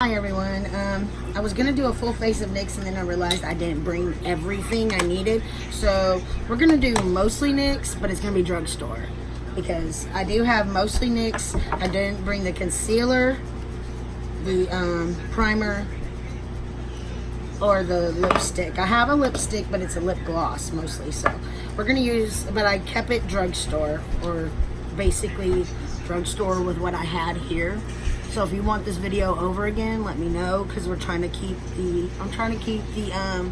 Hi everyone. I was gonna do a full face of NYX and then I realized I didn't bring everything I needed. So we're gonna do mostly NYX, but it's gonna be drugstore because I do have mostly NYX. I didn't bring the concealer, the primer, or the lipstick. I have a lipstick, but it's a lip gloss mostly. So we're gonna use, but I kept it drugstore, or basically drugstore with what I had here. So if you want this video over again, let me know, because I'm trying to keep the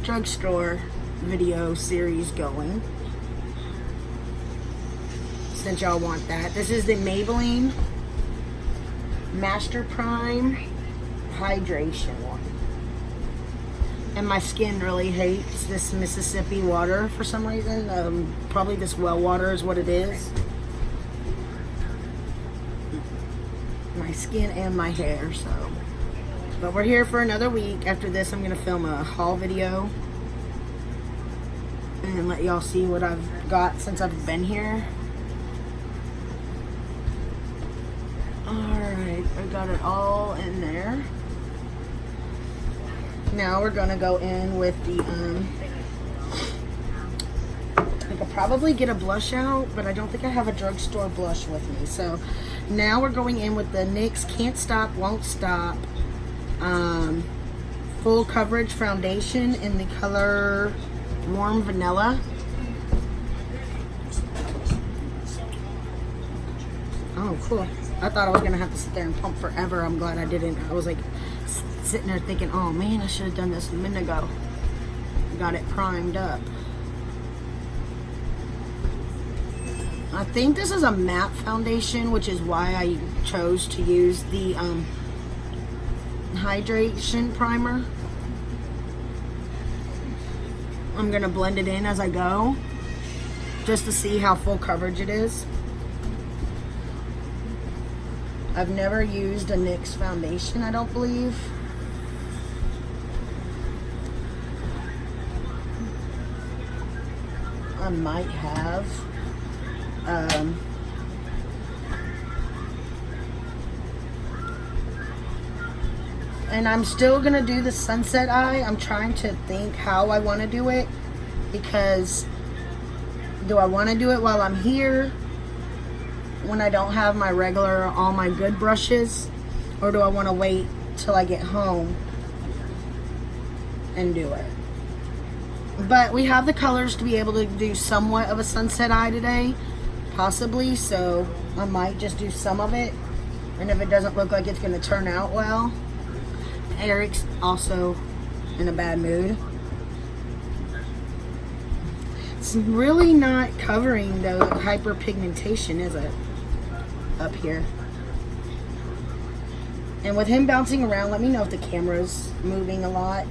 drugstore video series going, since y'all want that. This is the Maybelline Master Prime Hydration one. And my skin really hates this Mississippi water for some reason. Probably this well water is what it is. My skin and my hair, so. But we're here for another week. After this, I'm gonna film a haul video and let y'all see what I've got since I've been here. Alright, I got it all in there. Now we're gonna go in with the I could probably get a blush out, but I don't think I have a drugstore blush with me. So now we're going in with the NYX Can't Stop, Won't Stop Full Coverage Foundation in the color Warm Vanilla. Oh, cool. I thought I was gonna have to sit there and pump forever. I'm glad I didn't. I was like sitting there thinking, oh man, I should have done this a minute ago. Got it primed up. I think this is a matte foundation, which is why I chose to use the hydration primer. I'm gonna blend it in as I go, just to see how full coverage it is. I've never used a NYX foundation, I don't believe. I might have. And I'm still gonna do the sunset eye. I'm trying to think how I want to do it, because do I want to do it while I'm here when I don't have my regular all my good brushes, or do I want to wait till I get home and do it? But we have the colors to be able to do somewhat of a sunset eye today, possibly, so I might just do some of it. And if it doesn't look like it's going to turn out well, Eric's also in a bad mood. It's really not covering the hyperpigmentation, is it? Up here. And with him bouncing around, let me know if the camera's moving a lot.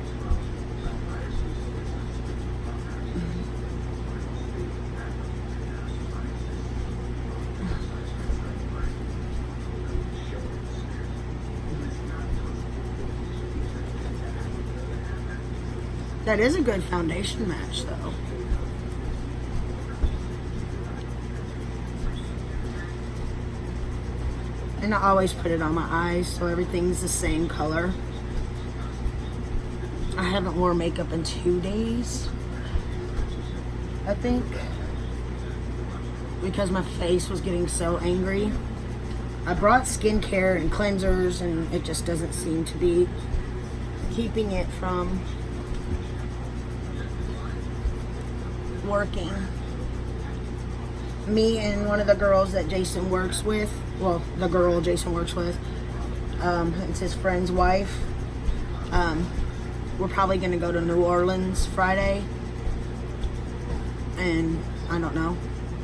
That is a good foundation match, though. And I always put it on my eyes, so everything's the same color. I haven't worn makeup in 2 days, I think, because my face was getting so angry. I brought skincare and cleansers, and it just doesn't seem to be keeping it from working. Me and one of the girls that Jason works with, well, the girl Jason works with, it's his friend's wife. We're probably gonna go to New Orleans Friday, and I don't know,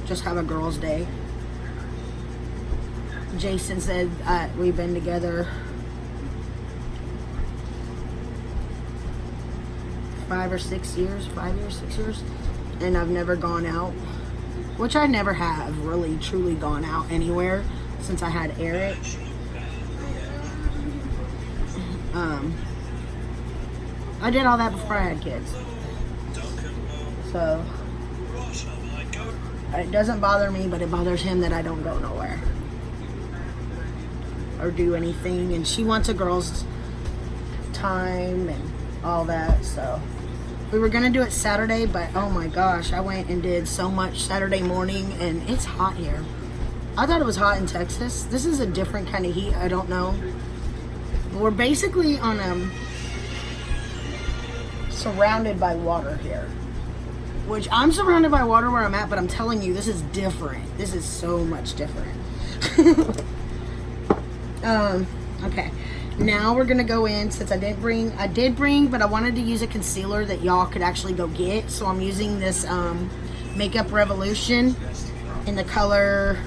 just have a girls' day. Jason said we've been together 5 or 6 years, and I've never gone out, which I never have really truly gone out anywhere since I had Eric. I did all that before I had kids, so it doesn't bother me, but it bothers him that I don't go nowhere or do anything. And she wants a girls' time and all that. So we were gonna do it Saturday, but oh my gosh, I went and did so much Saturday morning, and it's hot here. I thought it was hot in Texas. This is a different kind of heat. I don't know. We're basically on surrounded by water here, which I'm surrounded by water where I'm at, but I'm telling you, this is different. This is so much different. Okay, now we're gonna go in, since I did bring, but I wanted to use a concealer that y'all could actually go get, so I'm using this Makeup Revolution in the color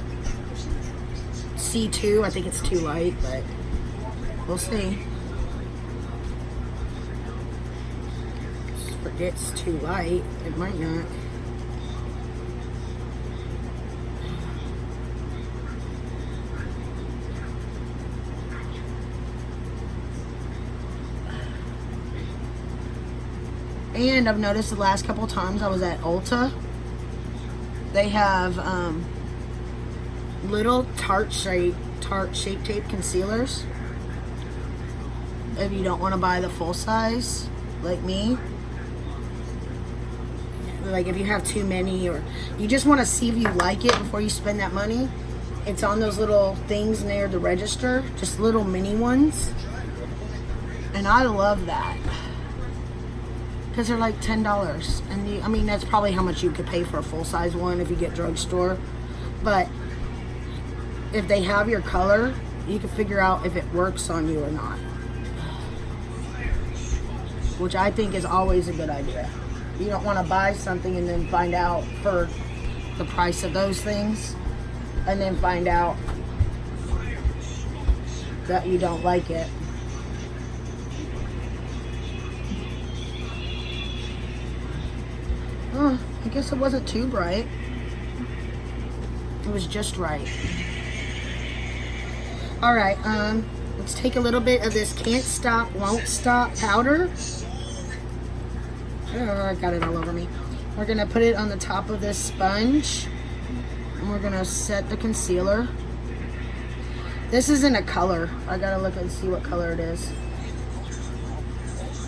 C2. I think it's too light, but we'll see. If it's too light, it might not. And I've noticed the last couple times I was at Ulta, they have little tart shape tape concealers. If you don't want to buy the full size, like me, like if you have too many, or you just want to see if you like it before you spend that money, it's on those little things near the register, just little mini ones, and I love that. Because they're like $10, and I mean, that's probably how much you could pay for a full-size one if you get drugstore. But if they have your color, you can figure out if it works on you or not, which I think is always a good idea. You don't want to buy something and then find out for the price of those things, and then find out that you don't like it. Oh, I guess it wasn't too bright. It was just right. Alright, let's take a little bit of this Can't Stop, Won't Stop powder. Oh, I got it all over me. We're going to put it on the top of this sponge, and we're going to set the concealer. This isn't a color. I got to look and see what color it is.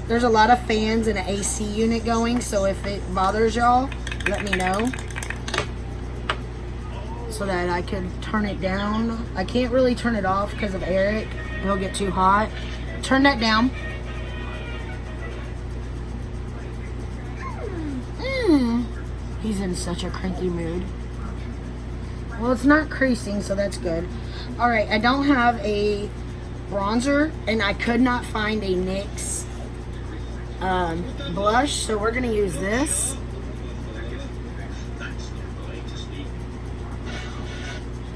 There's a lot of fans and an AC unit going, so if it bothers y'all, let me know so that I could turn it down. I can't really turn it off because of Eric. It'll get too hot. Turn that down. He's in such a cranky mood. Well, it's not creasing, so that's good. Alright, I don't have a bronzer, and I could not find a NYX blush, so we're gonna use this.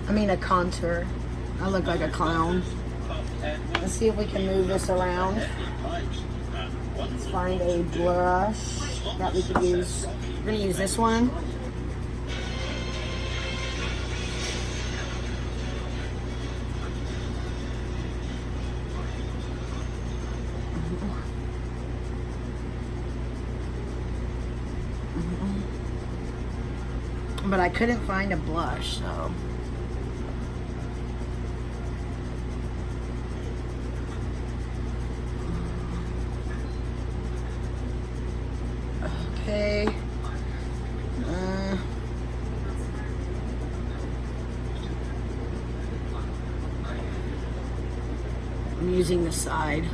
I mean a contour. I look like a clown. Let's see if we can move this around. Let's find a blush that we could use. We're gonna use this one. But I couldn't find a blush, so. Okay. I'm using the side.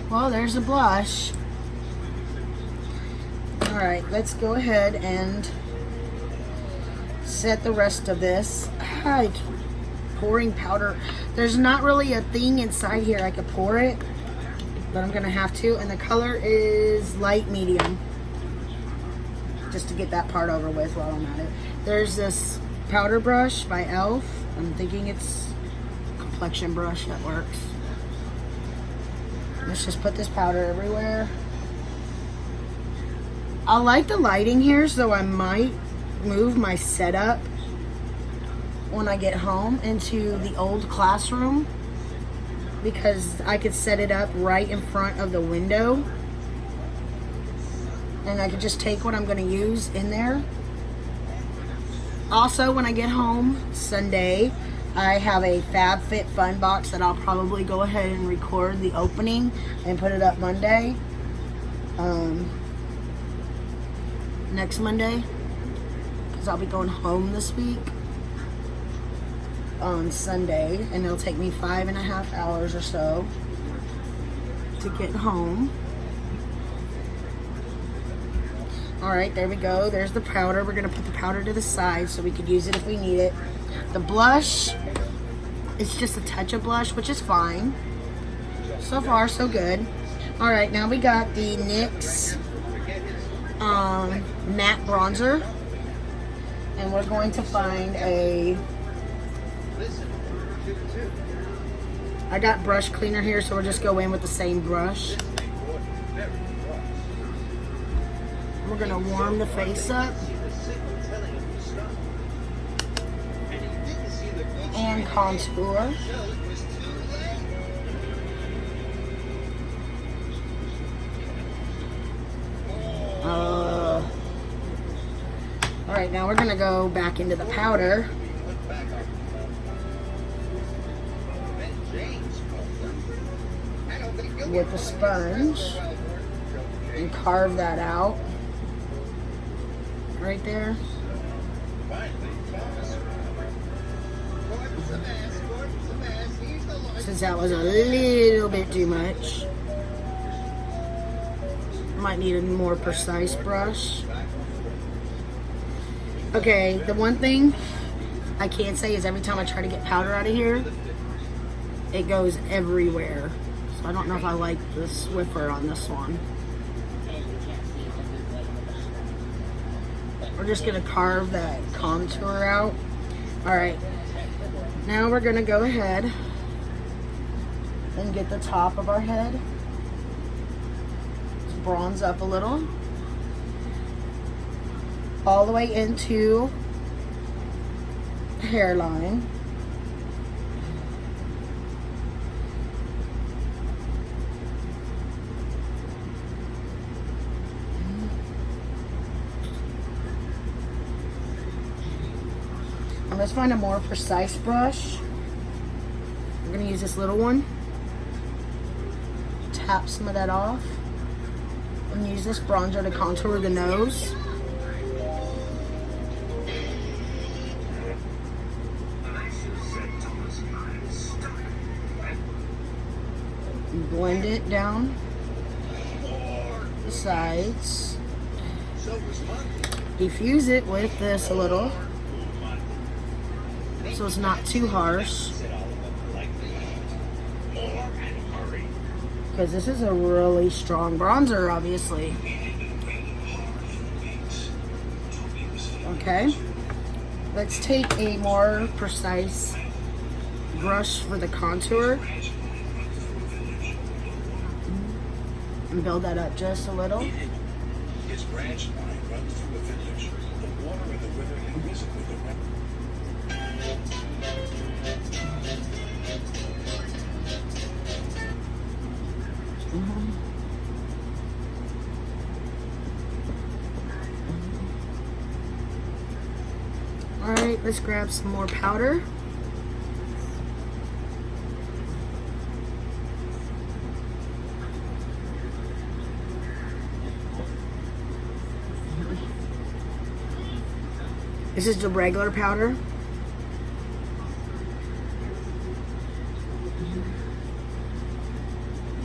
Well, there's a blush. Alright, let's go ahead and set the rest of this. Pouring powder. There's not really a thing inside here I could pour it, but I'm gonna have to, and the color is light medium, just to get that part over with while I'm at it. There's this powder brush by e.l.f. I'm thinking it's a complexion brush that works. Let's just put this powder everywhere. I like the lighting here, so I might move my setup when I get home into the old classroom, because I could set it up right in front of the window, and I could just take what I'm going to use in there. Also, when I get home Sunday, I have a Fab Fit Fun box that I'll probably go ahead and record the opening and put it up Monday. Next Monday, because I'll be going home this week on Sunday, and it'll take me 5.5 hours or so to get home. Alright, there we go. There's the powder. We're going to put the powder to the side so we could use it if we need it. The blush, it's just a touch of blush, which is fine. So far, so good. Alright, now we got the NYX matte bronzer. And we're going to find a... I got brush cleaner here, so we'll just go in with the same brush. We're gonna warm the face up and contour. All right, now we're gonna go back into the powder. With the sponge and carve that out. Right there. Since that was a little bit too much, might need a more precise brush. Okay, the one thing I can say is every time I try to get powder out of here, it goes everywhere. So I don't know if I like the Swiffer on this one. We're just gonna carve that contour out. All right, now we're gonna go ahead and get the top of our head. Let's bronze up a little. All the way into the hairline. Let's find a more precise brush. I'm gonna use this little one. Tap some of that off. And use this bronzer to contour the nose. And blend it down the sides. Diffuse it with this a little, so it's not too harsh. Because this is a really strong bronzer, obviously. Okay. Let's take a more precise brush for the contour. And build that up just a little. Alright, let's grab some more powder. This is the regular powder.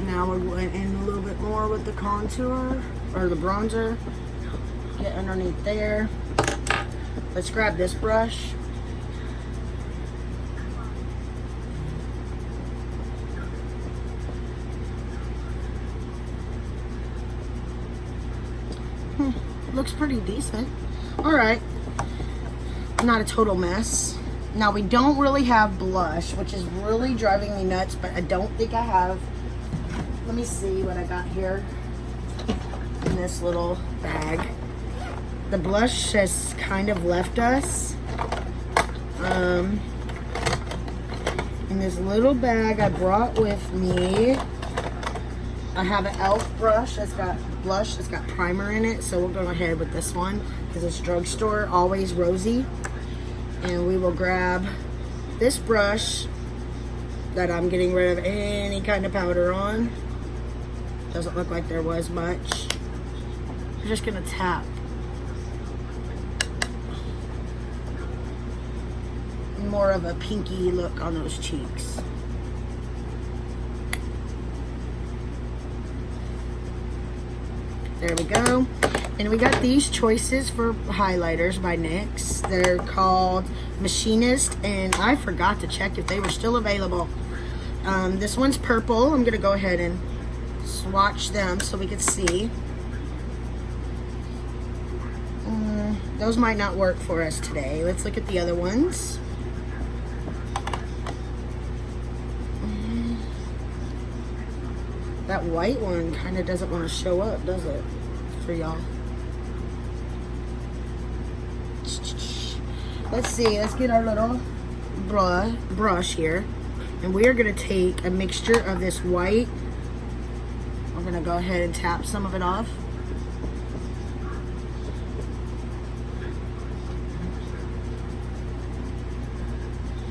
Now we're going in a little bit more with the contour, or the bronzer. Get underneath there. Let's grab this brush. Looks pretty decent. Alright. Not a total mess. Now we don't really have blush, which is really driving me nuts, but I don't think I have. Let me see what I got here in this little bag. The blush has kind of left us. In this little bag I brought with me, I have an e.l.f. brush that's got blush, that's got primer in it, so we'll go ahead with this one because it's drugstore, always rosy. And we will grab this brush that I'm getting rid of any kind of powder on, doesn't look like there was much. I'm just gonna tap. More of a pinky look on those cheeks. There we go. And we got these choices for highlighters by NYX. They're called Machinist, and I forgot to check if they were still available. This one's purple. I'm gonna go ahead and swatch them so we can see. Those might not work for us today. Let's look at the other ones. That white one kind of doesn't want to show up, does it? For y'all. Let's see. Let's get our little brush here. And we are going to take a mixture of this white. I'm going to go ahead and tap some of it off.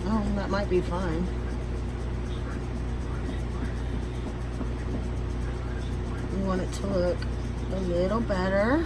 Oh, that might be fine. We want it to look a little better.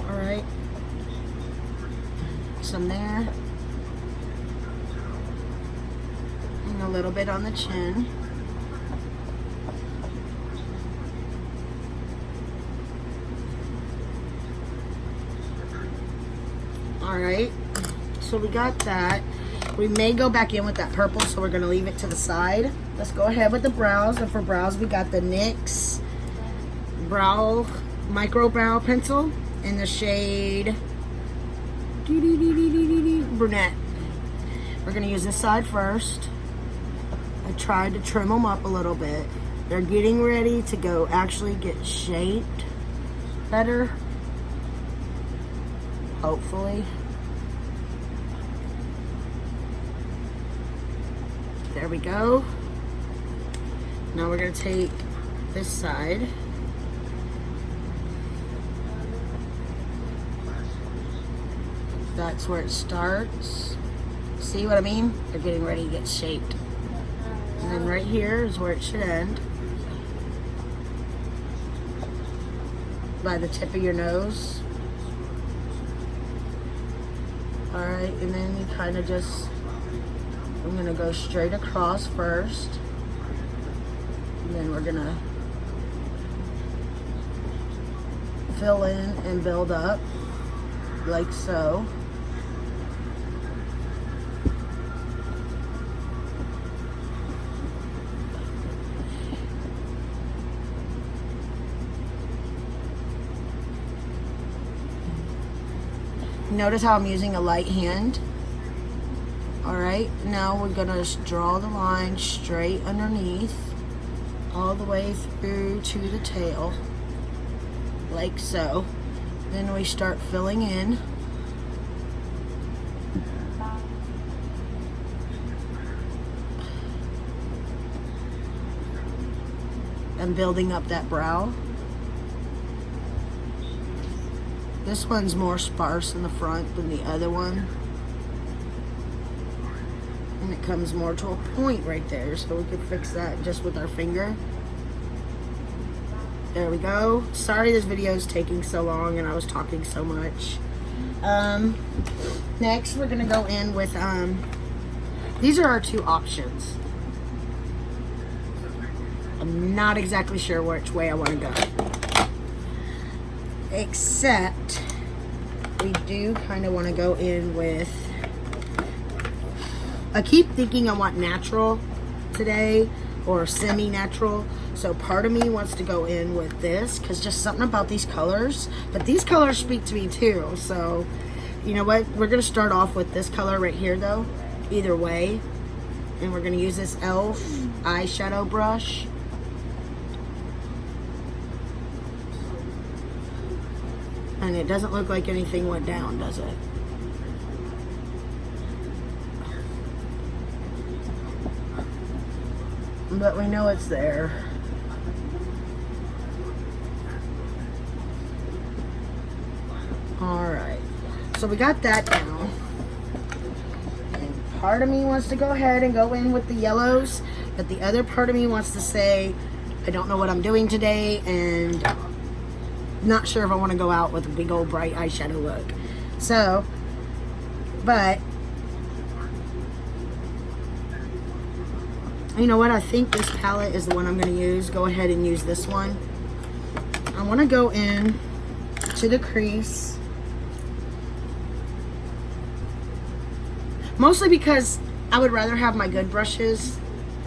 All right. Some there. And a little bit on the chin. All right, so we got that. We may go back in with that purple, so we're gonna leave it to the side. Let's go ahead with the brows. And for brows, we got the NYX micro brow pencil in the shade brunette. We're gonna use this side first. I tried to trim them up a little bit. They're getting ready to go actually get shaped better, hopefully. There we go. Now we're gonna take this side. That's where it starts. See what I mean? They're getting ready to get shaped. And then right here is where it should end. By the tip of your nose. Alright, and then you kind of just, I'm going to go straight across first. And then we're going to fill in and build up like so. Notice how I'm using a light hand. Alright, now we're going to draw the line straight underneath, all the way through to the tail, like so. Then we start filling in. And building up that brow. This one's more sparse in the front than the other one. And it comes more to a point right there, so we can fix that just with our finger. There we go. Sorry this video is taking so long and I was talking so much. Next we're gonna go in with, these are our two options. I'm not exactly sure which way I wanna go. Except we do kind of want to go in with, I keep thinking I want natural today or semi-natural, so part of me wants to go in with this because just something about these colors, but these colors speak to me too. So you know what, we're gonna start off with this color right here though, either way, and we're gonna use this e.l.f. eyeshadow brush. And it doesn't look like anything went down, does it? But we know it's there. Alright. So we got that down. And part of me wants to go ahead and go in with the yellows. But the other part of me wants to say, I don't know what I'm doing today. And not sure if I want to go out with a big old bright eyeshadow look. So, but you know what? I think this palette is the one I'm going to use. Go ahead and use this one. I want to go in to the crease. Mostly because I would rather have my good brushes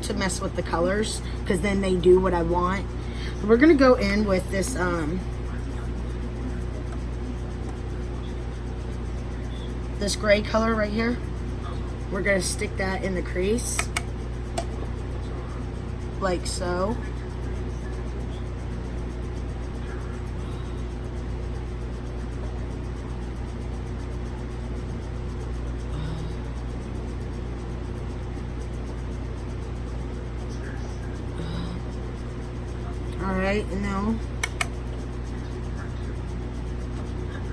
to mess with the colors, because then they do what I want. We're going to go in with this this gray color right here. We're going to stick that in the crease like so. Alright, now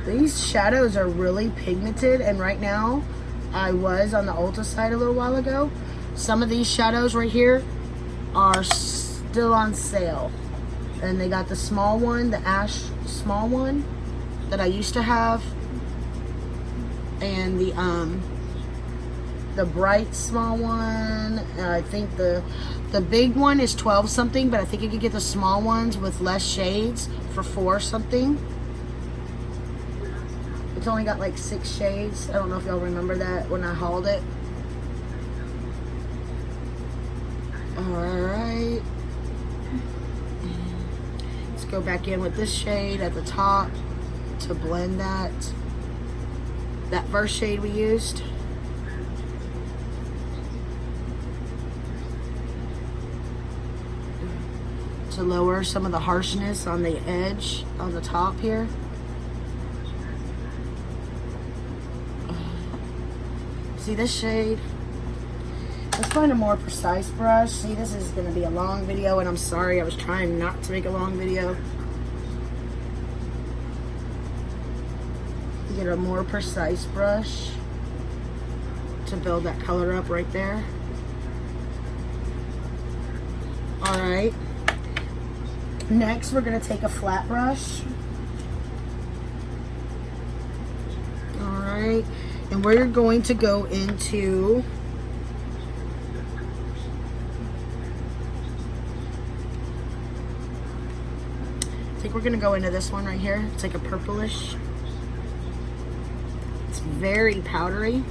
these shadows are really pigmented, and right now, I was on the Ulta site a little while ago. Some of these shadows right here are still on sale. And they got the small one, the ash small one that I used to have. And the bright small one. I think the big one is 12 something, but I think you could get the small ones with less shades for 4 something. It's only got like 6 shades. I don't know if y'all remember that when I hauled it. Alright. Let's go back in with this shade at the top to blend that first shade we used. To lower some of the harshness on the edge, on the top here. See this shade? Let's find a more precise brush. See, this is going to be a long video, and I'm sorry, I was trying not to make a long video. Get a more precise brush to build that color up right there. Alright. Next, we're going to take a flat brush. Alright. And we're going to go into I think we're going to go into this one right here. It's like a purplish. It's very powdery.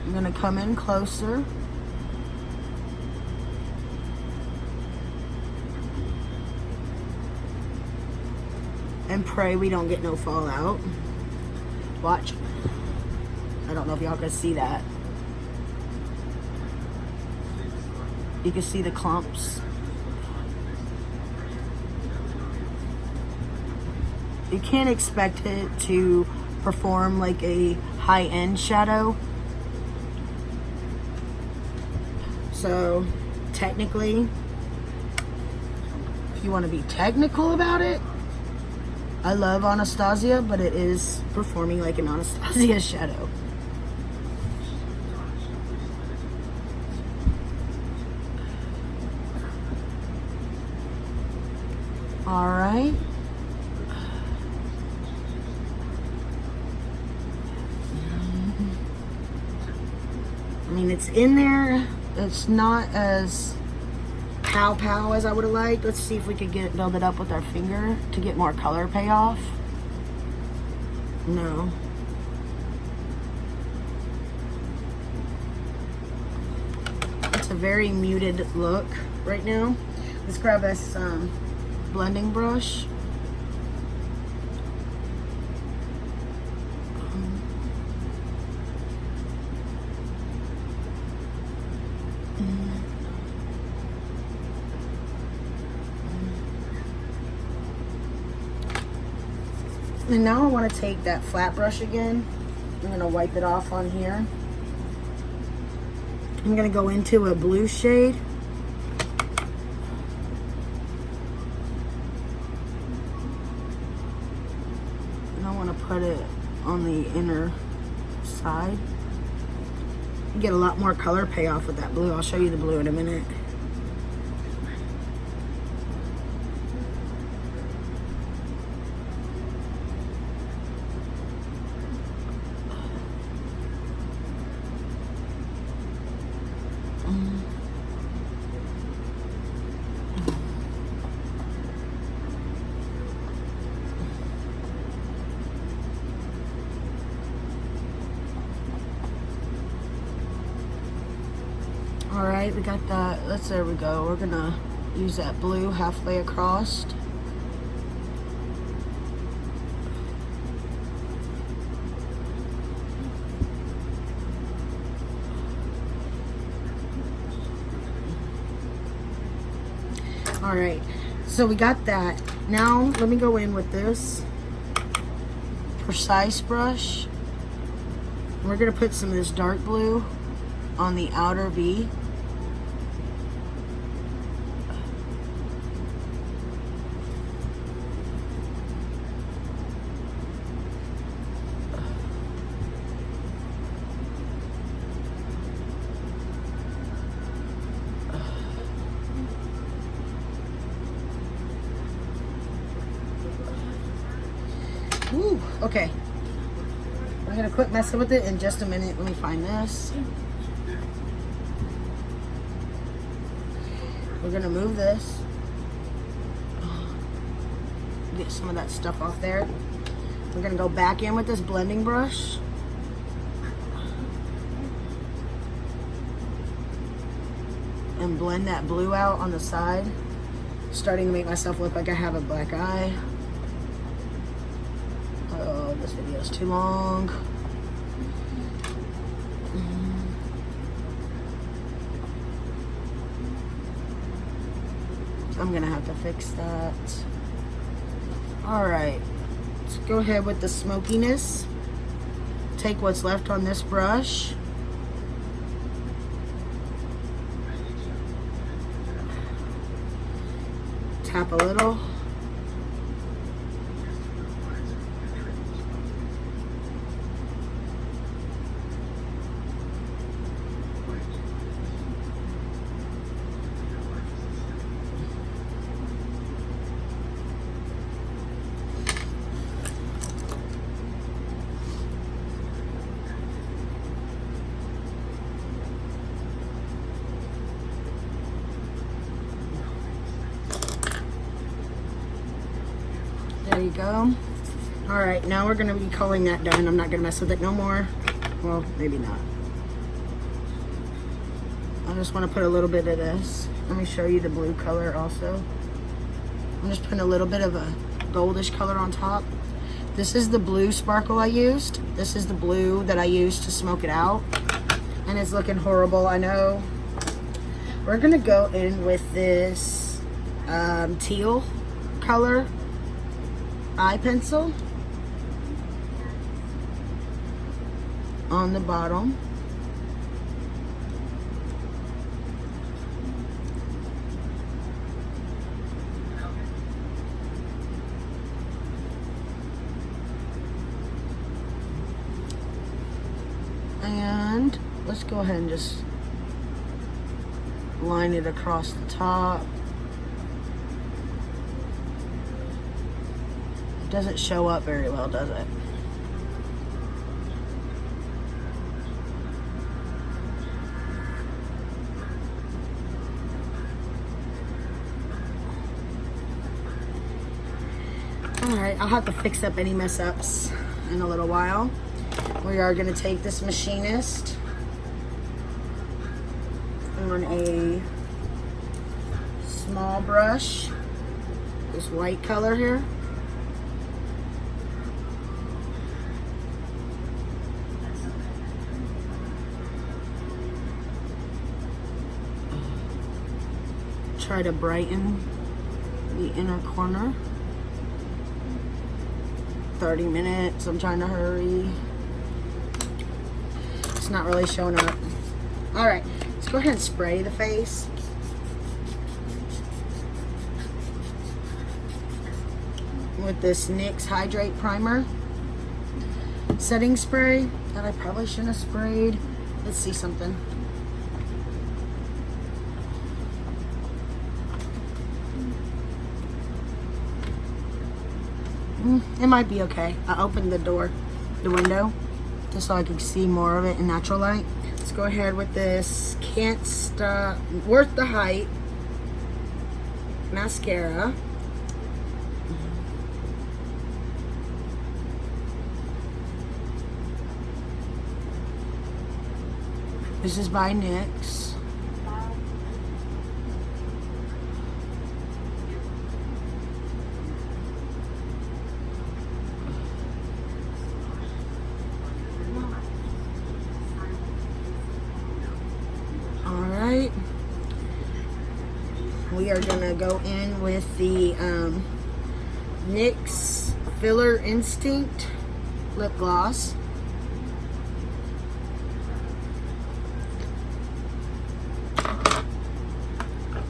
I'm going to come in closer. And pray we don't get no fallout. Watch. I don't know if y'all can see that. You can see the clumps. You can't expect it to perform like a high-end shadow. So, technically, if you want to be technical about it, I love Anastasia, but it is performing like an Anastasia shadow. Alright. I mean, it's in there. It's not as pow as I would have liked. Let's see if we could build it up with our finger to get more color payoff. No. It's a very muted look right now. Let's grab us some blending brush. And now I want to take that flat brush again. I'm going to wipe it off on here. I'm going to go into a blue shade. And I want to put it on the inner side. You get a lot more color payoff with that blue. I'll show you the blue in a minute. All right, we got that. There we go. We're gonna use that blue halfway across. All right, so we got that. Now let me go in with this precise brush. We're gonna put some of this dark blue on the outer V. Ooh, okay. I'm gonna quit messing with it in just a minute. Let me find this. We're gonna move this. Get some of that stuff off there. We're gonna go back in with this blending brush. And blend that blue out on the side. Starting to make myself look like I have a black eye. Oh, this video is too long. I'm gonna have to fix that. All right, let's go ahead with the smokiness. Take what's left on this brush. Tap a little. There you go. All right, now we're gonna be calling that done. I'm not gonna mess with it no more. Well, maybe not. I just wanna put a little bit of this. Let me show you the blue color also. I'm just putting a little bit of a goldish color on top. This is the blue sparkle I used. This is the blue that I used to smoke it out. And it's looking horrible, I know. We're gonna go in with this teal color eye pencil on the bottom. And let's go ahead and just line it across the top. Doesn't show up very well, does it? All right, I'll have to fix up any mess ups in a little while. We are going to take this machinist on a small brush, this white color here. Try to brighten the inner corner. 30 minutes. I'm trying to hurry. It's not really showing up. Alright, let's go ahead and spray the face. With this NYX Hydrate Primer. Setting spray that I probably shouldn't have sprayed. Let's see something. It might be okay. I opened the window, just so I could see more of it in natural light. Let's go ahead with this Can't Stop, Worth the Hype mascara. This is by NYX. Alright. We are going to go in with the NYX Filler Instinct lip gloss.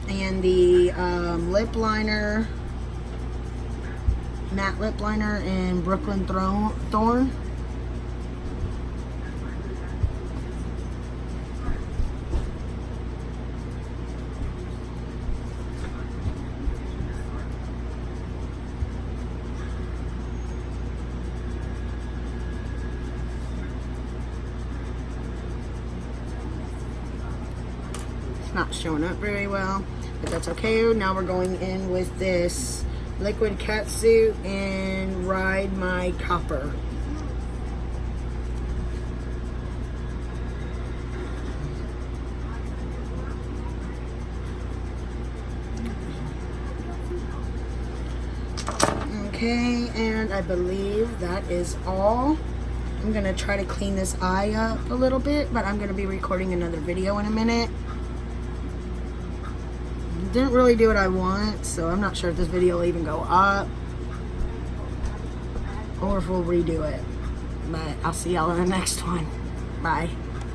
And the lip liner, matte lip liner in Brooklyn Thorn. It's not showing up very well, but that's okay. Now we're going in with this liquid catsuit and Ride My Copper. Okay, and I believe that is all. I'm gonna try to clean this eye up a little bit, but I'm gonna be recording another video in a minute. Didn't really do what I want, so I'm not sure if this video will even go up or if we'll redo it. But I'll see y'all in the next one. Bye.